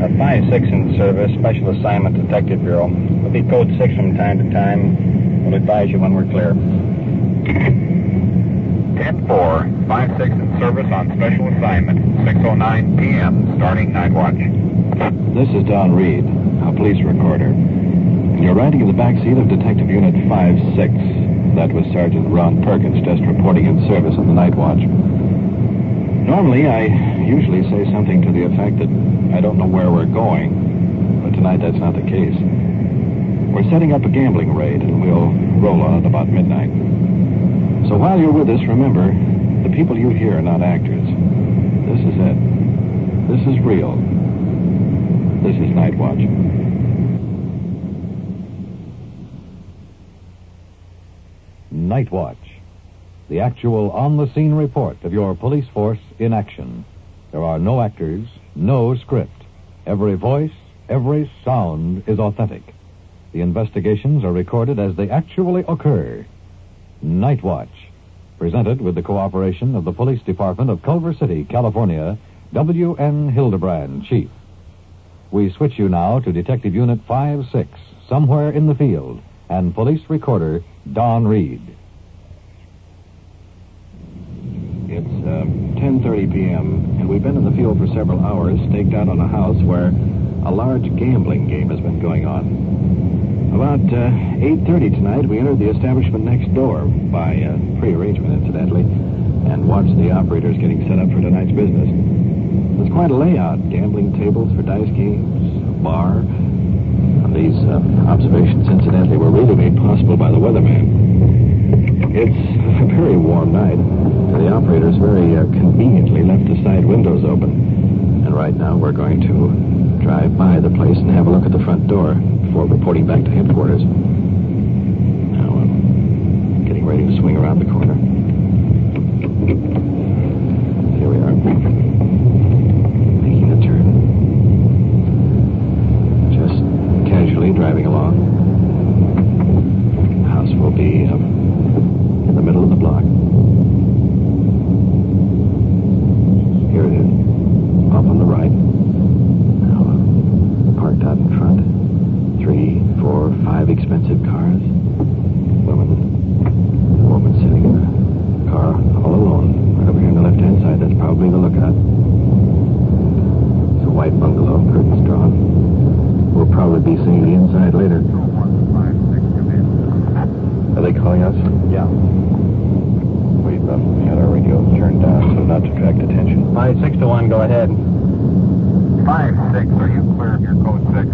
5-6 in service, Special Assignment Detective Bureau. We'll be code 6 from time to time. We'll advise you when we're clear. 10-4, 5-6 in service on Special Assignment, 6:09 p.m., starting night watch. This is Don Reed, a police recorder. You're riding in the back seat of Detective Unit 5-6. That was Sergeant Ron Perkins, just reporting in service on the night watch. Normally, I usually say something to the effect that I don't know where we're going, but tonight that's not the case. We're setting up a gambling raid, and we'll roll on it about midnight. So while you're with us, remember, the people you hear are not actors. This is it. This is real. This is Night Watch. Night Watch. The actual on-the-scene report of your police force in action. There are no actors, no script. Every voice, every sound is authentic. The investigations are recorded as they actually occur. Night Watch. Presented with the cooperation of the Police Department of Culver City, California, W.N. Hildebrand, Chief. We switch you now to Detective Unit 5-6, somewhere in the field, and police recorder Don Reed. It's 10:30 p.m., and we've been in the field for several hours, staked out on a house where a large gambling game has been going on. About 8:30 tonight, we entered the establishment next door, by pre-arrangement, incidentally, and watched the operators getting set up for tonight's business. There's quite a layout. Gambling tables for dice games, a bar. And these observations, incidentally, were really made possible by the weatherman. It's a very warm night. The operators very conveniently left the side windows open. And right now we're going to drive by the place and have a look at the front door before reporting back to headquarters. Now I'm getting ready to swing around the corner. Here we are. Making a turn. Just casually driving along. The house will be in the middle of the block. Here it is, off on the right. Now, parked out in front. 3, 4, 5 expensive cars. Woman sitting in the car all alone. Right over here on the left-hand side, that's probably the lookout. It's a white bungalow, curtains drawn. We'll probably be seeing the inside later. Are they calling us? Yeah. We've had our radio turned down so not to attract attention. 5-6 to 1, go ahead. 5-6, are you clear of your code 6?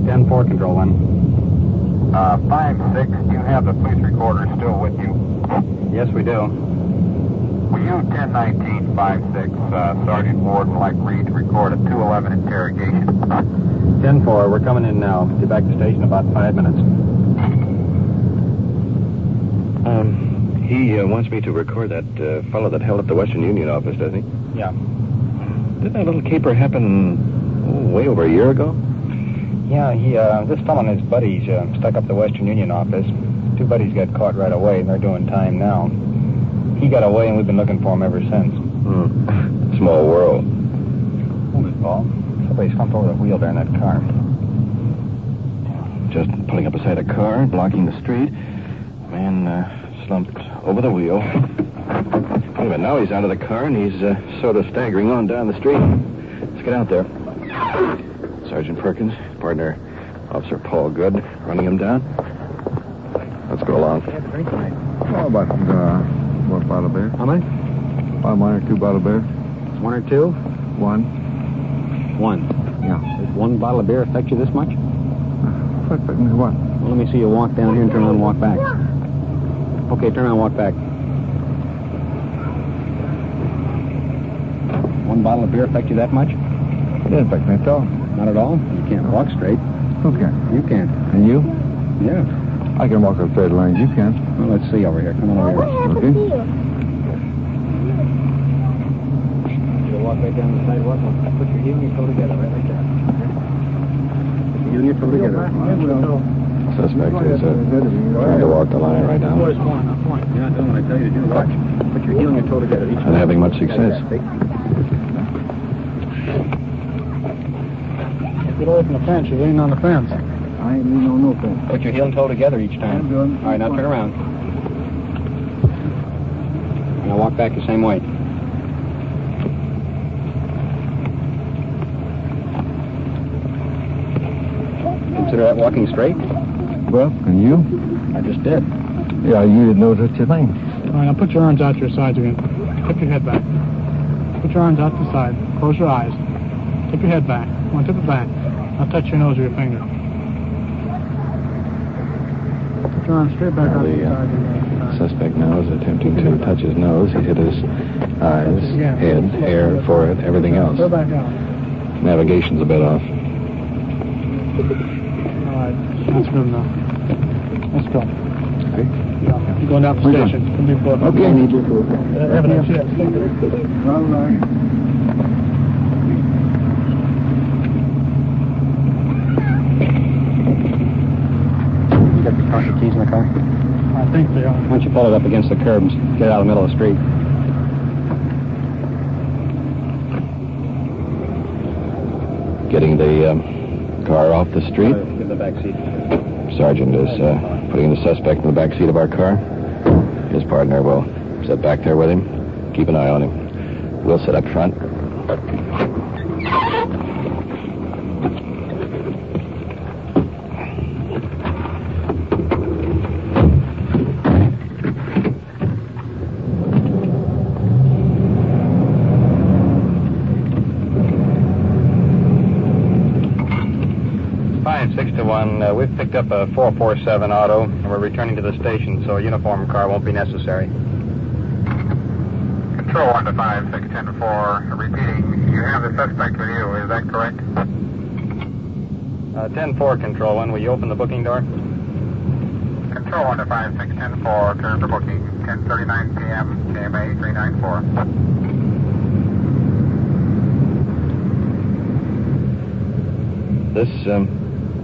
10-4, Control 1. 5-6, you have the police recorder still with you? Yes, we do. Will you 10-19, 5-6, Sergeant Ward would like Reed to record a 211 interrogation? 10-4, we're coming in now. Be back to station in about 5 minutes. He wants me to record that fellow that held up the Western Union office, doesn't he? Yeah. Didn't that little caper happen way over a year ago? Yeah, this fellow and his buddies stuck up the Western Union office. 2 buddies got caught right away, and they're doing time now. He got away, and we've been looking for him ever since. Small world. Hold it, Paul. Somebody slumped over the wheel there in that car. Just pulling up beside a car, blocking the street. Man slumped over the wheel. Wait a minute, now he's out of the car, and he's sort of staggering on down the street. Let's get out there. Sergeant Perkins, partner, Officer Paul Good, running him down. Let's go along. Oh, about one bottle of beer. How many? 1 or 2 bottle of beer. 1 or 2? 1. 1. Yeah. Does 1 bottle of beer affect you this much? Affect me what? Well, let me see you walk down here and turn around and walk back. Okay, turn around and walk back. 1 bottle of beer affect you that much? It didn't affect me at all. Not at all? You can't walk straight. Who can? You can. And you? Yeah. I can walk up straight lines. You can. Well, let's see over here. Come on over here. Okay. You'll walk right down the sidewalk. Put your heel and your toe together, right like that. Put your heel and your toe together. Suspect is trying to walk the line right now. You're not doing what I tell you to do. Watch. Put your heel and your toe together. Not having much success. Get away from the fence. You're leaning on the fence. I ain't leaning on no fence. Put your heel and toe together each time. I'm doing. All right, now turn around. Now walk back the same way. Consider that walking straight? Well, can you? I just did. Yeah, you didn't know such a thing. All right, now put your arms out to your sides again. Tip your head back. Put your arms out to the side. Close your eyes. Tip your head back. Come on, tip it back. Now touch your nose with your finger. Put your arms straight back out to the side. Suspect now is attempting to touch his nose. He hit his eyes, head, hair, forehead, everything else. Go back out. Navigation's a bit off. All right, that's good enough. Let's go. Okay. You're going down to the station. Okay, I need your food. Evidence, yes. All right. You got the car keys in the car? I think they are. Why don't you pull it up against the curb and get it out of the middle of the street? Getting the car off the street. Give the back seat. Sergeant is putting the suspect in the back seat of our car. His partner will sit back there with him. Keep an eye on him. We'll sit up front. 6 to 1. We've picked up a 447 auto, and we're returning to the station, so a uniform car won't be necessary. Control 1 to 5, 610-4. Repeating, you have the suspect with you, is that correct? 10-4, Control 1. Will you open the booking door? Control 1 to 5, 610-4, turn for booking, 10:39 p.m., KMA 394.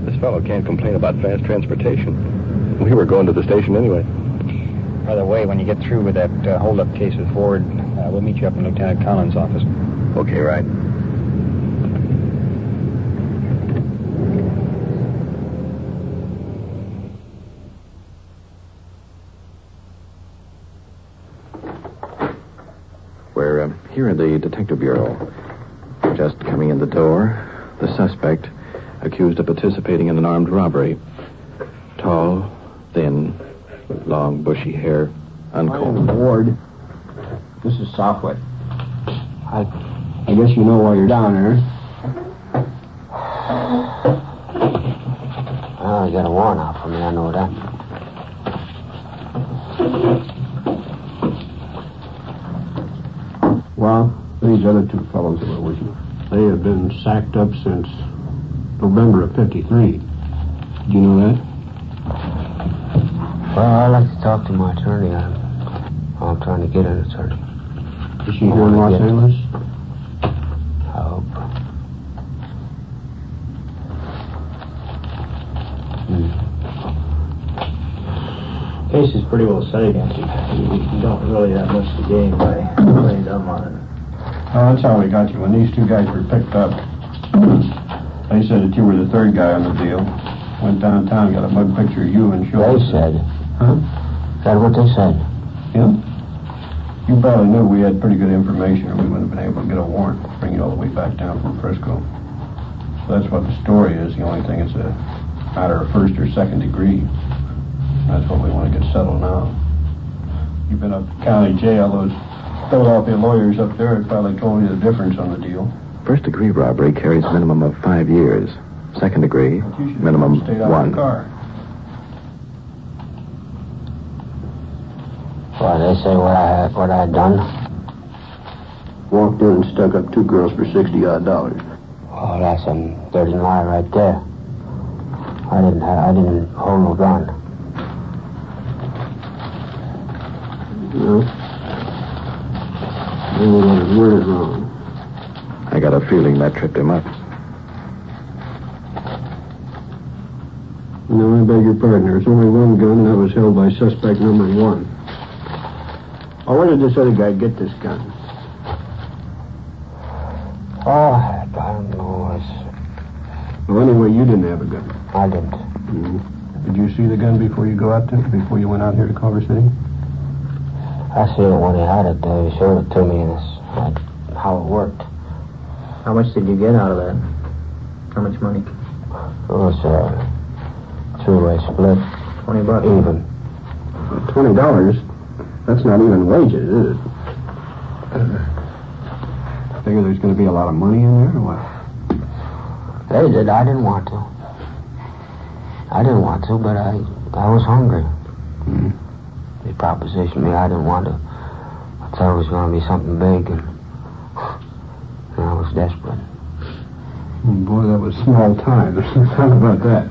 This fellow can't complain about fast transportation. We were going to the station anyway. By the way, when you get through with that hold-up case with Ford, we'll meet you up in Lieutenant Collins' office. Okay, right. We're here in the Detective Bureau. Just coming in the door, the suspect, accused of participating in an armed robbery. Tall, thin, long, bushy hair, uncombed. Ward, this is Southwood. I guess you know why you're down there. Well, you got a warrant out for me, I know that. Well, these other two fellows that were with you, they have been sacked up since November of '53. Did you know that? Well, I'd like to talk to my attorney. I'm trying to get an attorney. Is she here in Los Angeles? I hope. Case is pretty well set against you. You don't really have much to gain by playing dumb on it. Oh, that's how we got you. When these two guys were picked up, they said that you were the third guy on the deal. Went downtown, got a mug picture of you and showed They said. Huh? Is that what they said? Yeah. You probably knew we had pretty good information, or we wouldn't have been able to get a warrant to bring you all the way back down from Frisco. So that's what the story is. The only thing is a matter of first or second degree. That's what we want to get settled now. You've been up to county jail. Those Philadelphia lawyers up there had probably told you the difference on the deal. First degree robbery carries a minimum of 5 years. Second degree, minimum Stayed out of 1. the car. Well, they say what I had done. Walked in and stuck up two girls for $60-odd. Oh, that's a dirty lie right there. I didn't hold no gun. No. Maybe that word is wrong. I got a feeling that tripped him up. No, I beg your pardon. There's only one gun that was held by suspect number 1. Oh, where did this other guy get this gun? Oh, I don't know. Well, anyway, you didn't have a gun. I didn't. Mm-hmm. Did you see the gun before you before you went out here to Culver City? I see it when he had it. He showed it to me, and it's how it worked. How much did you get out of that? How much money? It was a two-way split. $20. Even. $20? That's not even wages, is it? Figure there's going to be a lot of money in there, or what? They did. I didn't want to. But I was hungry. Mm-hmm. They propositioned me. I didn't want to. I thought it was going to be something big, and I was desperate. Oh, boy, that was small time. Talk about that.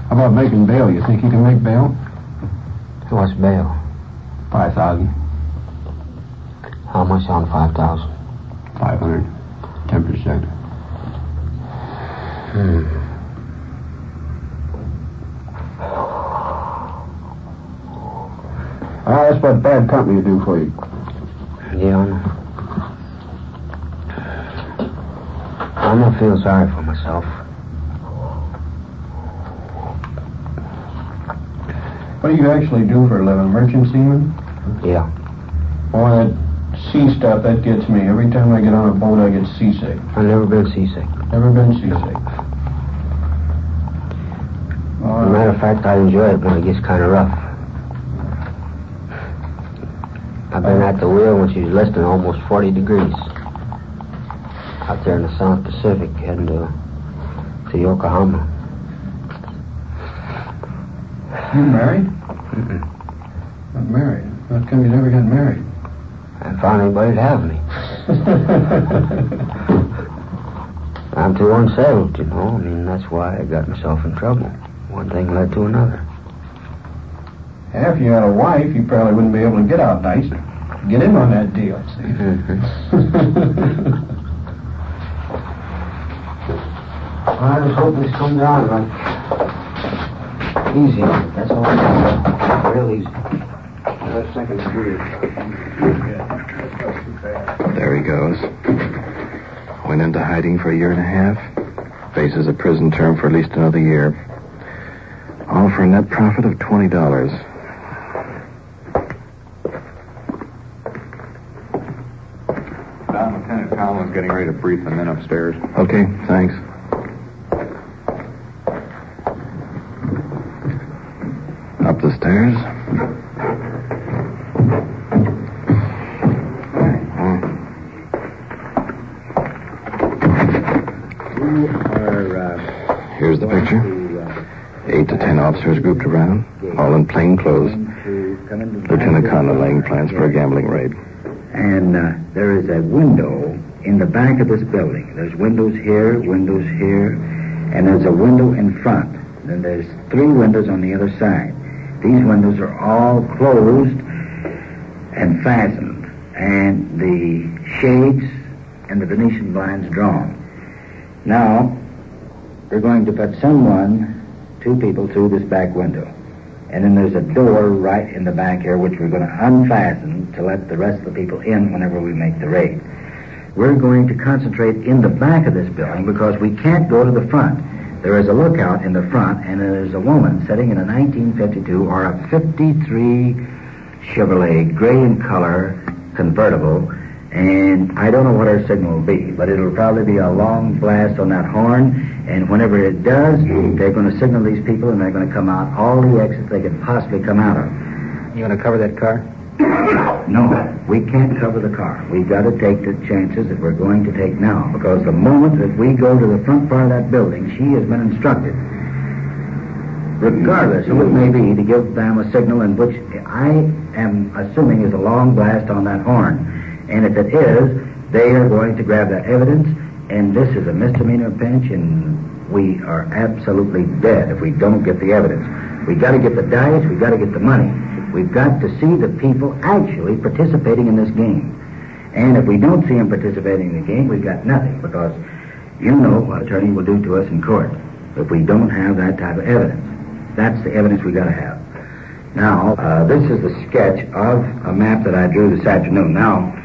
How about making bail? You think you can make bail? What's bail? 5,000. How much on 5,000? 500. 10%. That's what bad company will do for you. Yeah, I know. I'm not feeling sorry for myself. What do you actually do for a living? Merchant seaman? Yeah. Boy, that sea stuff, that gets me. Every time I get on a boat, I get seasick. I've never been seasick. Never been seasick. As a matter of fact, I enjoy it when it gets kind of rough. I've been at the wheel when she's less than almost 40 degrees. Out there in the South Pacific, heading to Yokohama. You married? Mm-mm. Not married. How come you never got married? I found anybody to have me. I'm too unsettled, you know. I mean, that's why I got myself in trouble. One thing led to another. If you had a wife, you probably wouldn't be able to get out nice. Get in on that deal, see? Mm-hmm. I just hope this comes out like easy. That's all I can. Real easy. That second degree. There he goes. Went into hiding for a year and a half. Faces a prison term for at least another year. All for a net profit of $20. Lieutenant Collins getting ready to brief the men upstairs. Okay, thanks. Up the stairs. Here's the picture. 8 to 10 officers grouped around, all in plain clothes. Lieutenant Conlon laying plans for a gambling raid. And there is a window in the back of this building. There's windows here, and there's a window in front. Then there's 3 windows on the other side. These windows are all closed and fastened, and the shades and the Venetian blinds drawn. Now, we're going to put 2 people through this back window. And then there's a door right in the back here, which we're going to unfasten to let the rest of the people in whenever we make the raid. We're going to concentrate in the back of this building because we can't go to the front. There is a lookout in the front, and there's a woman sitting in a 1952 or a 53 Chevrolet, gray in color, convertible, and I don't know what her signal will be, but it'll probably be a long blast on that horn, and whenever it does, they're going to signal these people, and they're going to come out all the exits they could possibly come out of. You going to cover that car? No, we can't cover the car. We've got to take the chances that we're going to take now, because the moment that we go to the front part of that building, she has been instructed, regardless of what it may be, to give them a signal in which I am assuming is a long blast on that horn. And if it is, they are going to grab that evidence, and this is a misdemeanor pinch, and we are absolutely dead if we don't get the evidence. We've got to get the dice, we've got to get the money. We've got to see the people actually participating in this game. And if we don't see them participating in the game, we've got nothing, because you know what an attorney will do to us in court if we don't have that type of evidence. That's the evidence we've got to have. Now, this is the sketch of a map that I drew this afternoon. Now,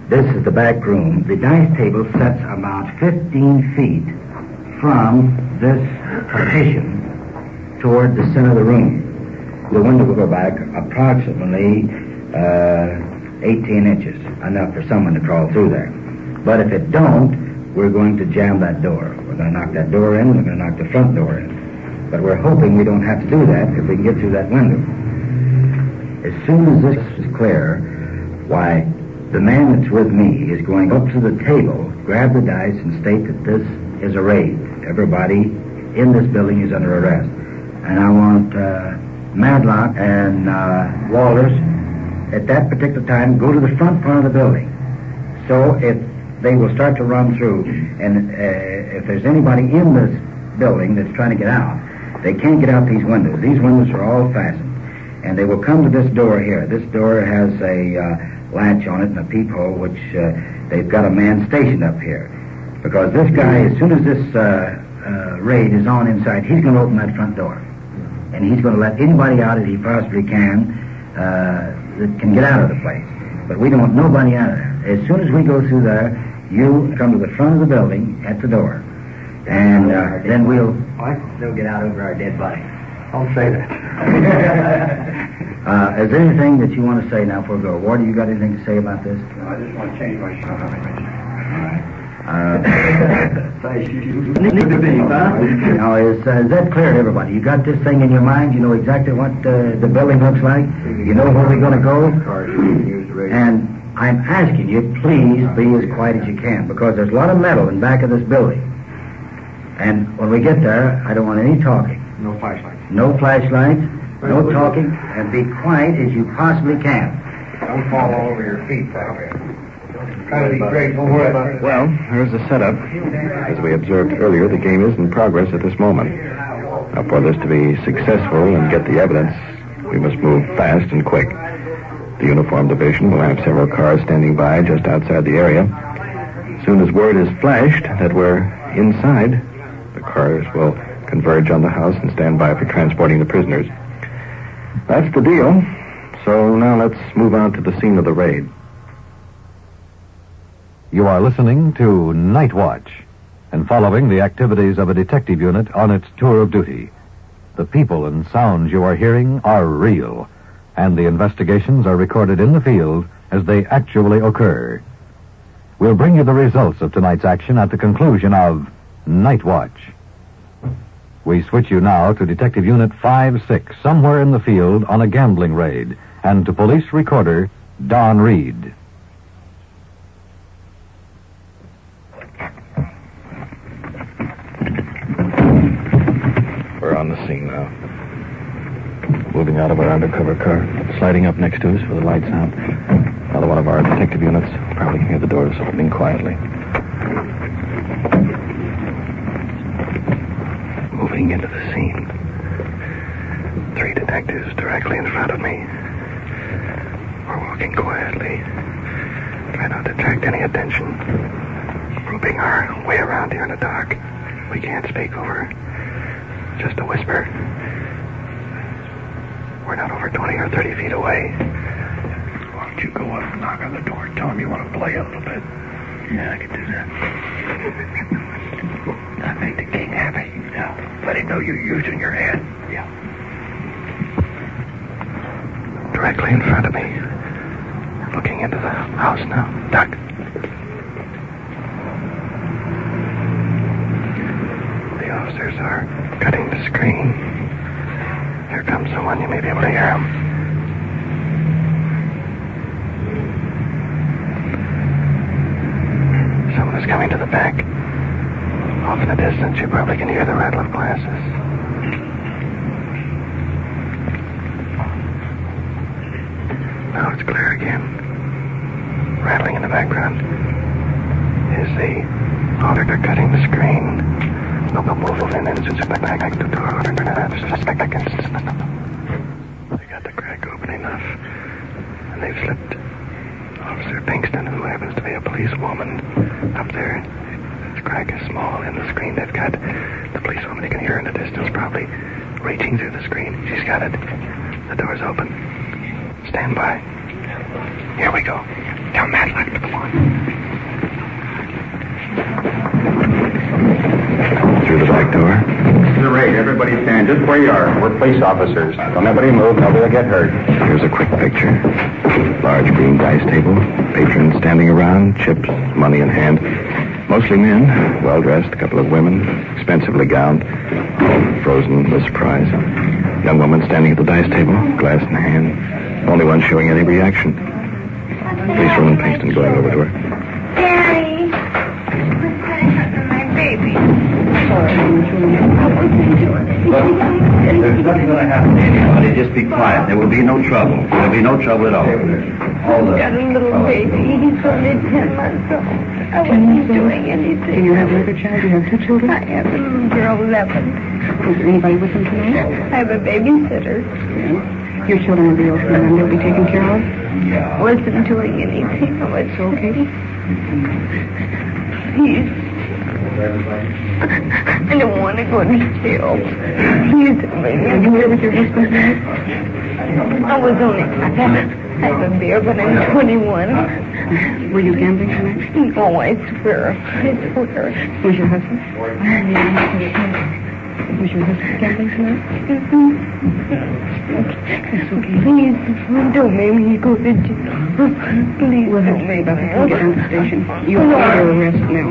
this is the back room. The dice table sets about 15 feet from this partition toward the center of the room. The window will go back approximately 18 inches, enough for someone to crawl through there. But if it don't, we're going to jam that door. We're going to knock that door in, we're going to knock the front door in. But we're hoping we don't have to do that if we can get through that window. As soon as this is clear, why, the man that's with me is going up to the table, grab the dice, and state that this is a raid. Everybody in this building is under arrest. And I want Madlock and Walters, at that particular time, go to the front part of the building. So if they will start to run through, and if there's anybody in this building that's trying to get out, they can't get out these windows. These windows are all fastened. And they will come to this door here. This door has a latch on it and a peephole, which they've got a man stationed up here. Because this guy, as soon as this raid is on inside, he's going to open that front door. And he's going to let anybody out as he possibly can that can get out of the place. But we don't want nobody out of there. As soon as we go through there, you come to the front of the building at the door. And then we'll... They'll get out over our dead body. Don't say that. Is there anything that you want to say now before we go? Warden, you got anything to say about this? No, I just want to change my shot. Now, is that clear to everybody? You got this thing in your mind? You know exactly what the building looks like? You know where we're going to go? And I'm asking you, please be as quiet as you can, because there's a lot of metal in back of this building. And when we get there, I don't want any talking. No flashlights. No flashlights, no talking, and be quiet as you possibly can. Don't fall all over your feet, pal. Try to be grateful. Well, here's the setup. As we observed earlier, the game is in progress at this moment. Now, for this to be successful and get the evidence, we must move fast and quick. The uniform division will have several cars standing by just outside the area. As soon as word is flashed that we're inside, the cars will converge on the house and stand by for transporting the prisoners. That's the deal. So now let's move on to the scene of the raid. You are listening to Night Watch and following the activities of a detective unit on its tour of duty. The people and sounds you are hearing are real, and the investigations are recorded in the field as they actually occur. We'll bring you the results of tonight's action at the conclusion of Night Watch. We switch you now to Detective Unit 5-6, somewhere in the field on a gambling raid, and to police recorder Don Reed. We're on the scene now. Moving out of our undercover car, sliding up next to us with the lights out. Another one of our detective units probably can hear the doors opening quietly. Moving into the scene. 3 detectives directly in front of me. We're walking quietly. Try not to attract any attention. Groping our way around here in the dark. We can't speak over. Just a whisper. We're not over 20 or 30 feet away. Why don't you go up and knock on the door? Tell them you want to play a little bit. Yeah, I can do that. Not make the king happy. Yeah. Let him know you're using your head. Yeah. Directly in front of me. We're looking into the house now. Duck. The officers are cutting the screen. Here comes someone. You may be able to hear him. Someone is coming to the back. Off in the distance, you probably can hear the rattle of glasses. Now it's clear again. Rattling in the background is the auditor cutting the screen. No move and then it's back to the door. They got the crack open enough, and they've slipped Officer Pinkston, who happens to be a policewoman, up there. The crack is small in the screen. They've got the policewoman you can hear in the distance, probably reaching through the screen. She's got it. The door's open. Stand by. Here we go. Tell Madlock to come on. through the back door. This is a raid. Everybody stand just where you are. We're police officers. Don't nobody move. Nobody will get hurt. Here's a quick picture. Large green dice table. Patrons standing around, chips, money in hand. Mostly men, well-dressed, a couple of women, expensively gowned, all frozen with surprise. Young woman standing at the dice table, glass in hand. Only one showing any reaction. Policewoman Pinkston going over to her. Daddy, what's going to happen to my baby? There's nothing going to happen to anybody. Just be quiet. There will be no trouble. There will be no trouble at all. I've got a little baby. He's only 10 months old. I wasn't doing anything. Do you have another child? Do you have two children? I have a little girl, 11. Is there anybody with them tonight? I have a babysitter. Your children will be okay and they'll be taken care of? I wasn't doing anything. I was okay. Please. I don't want to go to jail. Please, Are you here with your husband tonight? I was only... I have a beer, but I'm 21. Were you gambling tonight? Oh, I swear. I swear. Was your husband? Was your husband gambling tonight? That's okay. Please, don't make me go to jail. Please, we'll have to see about it. We'll get on the station. You are under arrest now.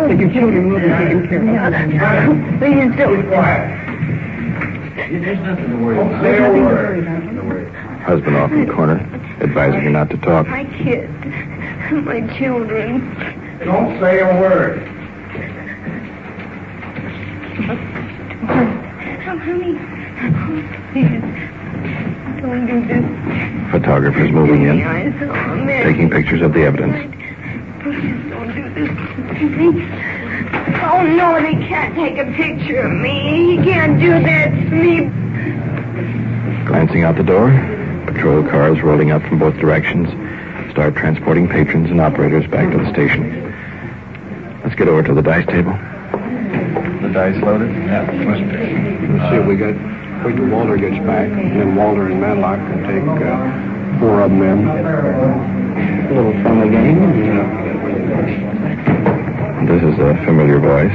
But your children will be taken care of. Please don't. There's nothing to worry about. Say a word. Husband off in the corner, advising her not to talk. My kids, my children. Don't say a word. Honey, please, don't do this. Photographers moving in, Oh, taking pictures of the evidence. Please don't do this. Oh, no, they can't take a picture of me. He can't do that to me. Glancing out the door, patrol cars rolling up from both directions start transporting patrons and operators back to the station. Let's get over to the dice table. The dice loaded? Yeah, must be. Let's see, wait till Walter gets back, and then Walter and Matlock can take 4 of them in. A little friendly game. This is a familiar voice.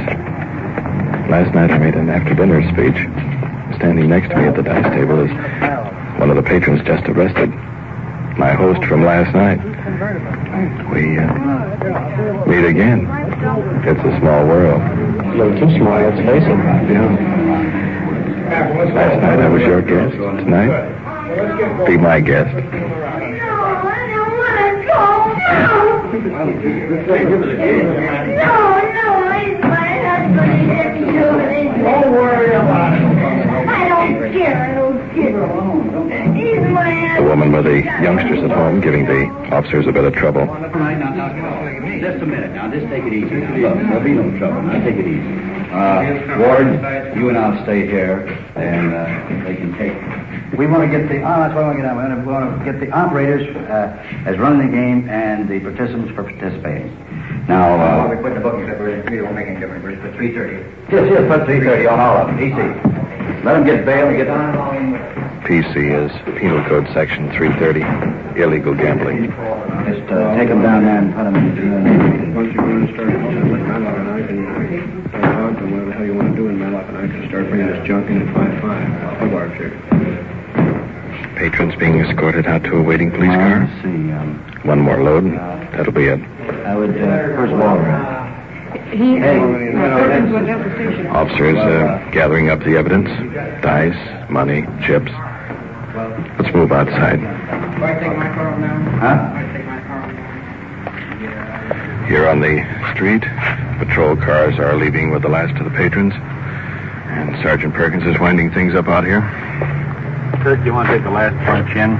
Last night I made an after-dinner speech. Standing next to me at the dice table is one of the patrons just arrested. My host from last night. We meet again. It's a small world. A little too small, let's face it. Yeah. Last night I was your guest. Tonight, be my guest. No, I don't want to go. No, he's my husband. He didn't do anything. Don't worry about it. I don't care. I don't care. He's my husband. The woman with the youngsters at home giving the officers a bit of trouble. All right, now, just a minute. Now, just take it easy. Look, there'll be no trouble. Now, take it easy. Ward, you and I'll stay here, and they can take... We want to get the... that's what I want to get on. We want to get the operators as running the game and the participants for participating. Now, we put the booking separate. It won't make any difference. We're put 3:30. Just put 3:30 on all of them. Easy. Let them get bail and get on. PC is Penal Code Section 330, illegal gambling. Just take them down there and put them in. Once you're going to start, Matlock and I can talk to whatever the hell you want to do, and Matlock and I can start bringing this junk in at 5-5. I'll watch here. Patrons being escorted out to a waiting police car. Let's see. One more load, and that'll be it. I would, first Walter. Officers gathering up the evidence, dice, money, chips. Let's move outside. Do I take my car now? Huh? I take my car. Here on the street, patrol cars are leaving with the last of the patrons. And Sergeant Perkins is winding things up out here. Kirk, you want to take the last punch in?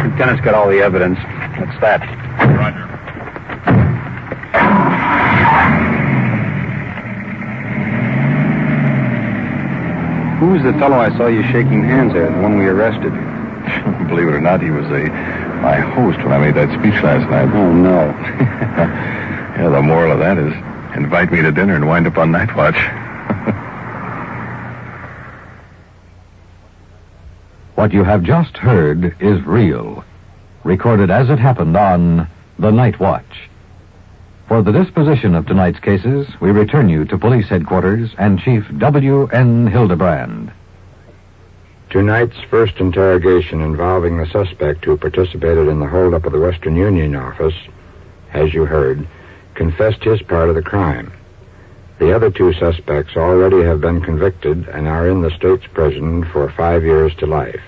Lieutenant's got all the evidence. What's that? Roger. Who's the fellow I saw you shaking hands at, the one we arrested? Believe it or not, he was my host when I made that speech last night. Oh, no. Yeah, the moral of that is invite me to dinner and wind up on night watch. What you have just heard is real, recorded as it happened on The Night Watch. For the disposition of tonight's cases, we return you to Police Headquarters and Chief W.N. Hildebrand. Tonight's first interrogation involving the suspect who participated in the holdup of the Western Union office, as you heard, confessed his part of the crime. The other two suspects already have been convicted and are in the state's prison for 5 years to life.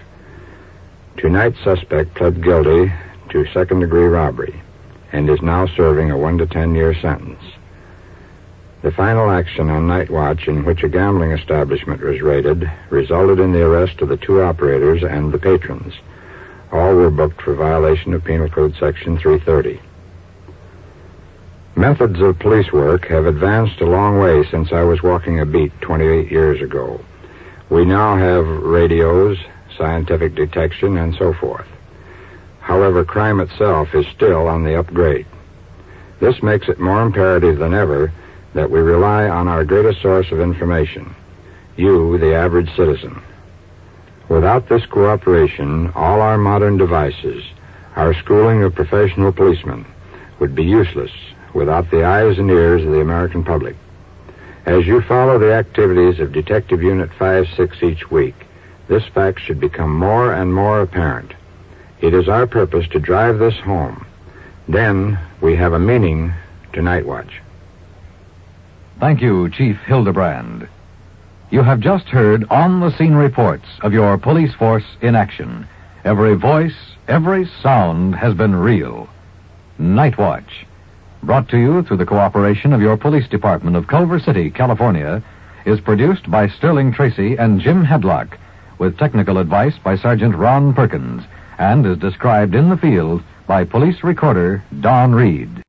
Tonight's suspect pled guilty to second-degree robbery and is now serving a 1 to 10 year sentence. The final action on night watch, in which a gambling establishment was raided, resulted in the arrest of the two operators and the patrons. All were booked for violation of Penal Code Section 330. Methods of police work have advanced a long way since I was walking a beat 28 years ago. We now have radios, scientific detection, and so forth. However, crime itself is still on the upgrade. This makes it more imperative than ever that we rely on our greatest source of information, you, the average citizen. Without this cooperation, all our modern devices, our schooling of professional policemen, would be useless without the eyes and ears of the American public. As you follow the activities of Detective Unit 5-6 each week, this fact should become more and more apparent. It is our purpose to drive this home. Then we have a meaning to Night Watch. Thank you, Chief Hildebrand. You have just heard on-the-scene reports of your police force in action. Every voice, every sound has been real. Night Watch, brought to you through the cooperation of your police department of Culver City, California, is produced by Sterling Tracy and Jim Hedlock, with technical advice by Sergeant Ron Perkins, and is described in the field by police recorder Don Reed.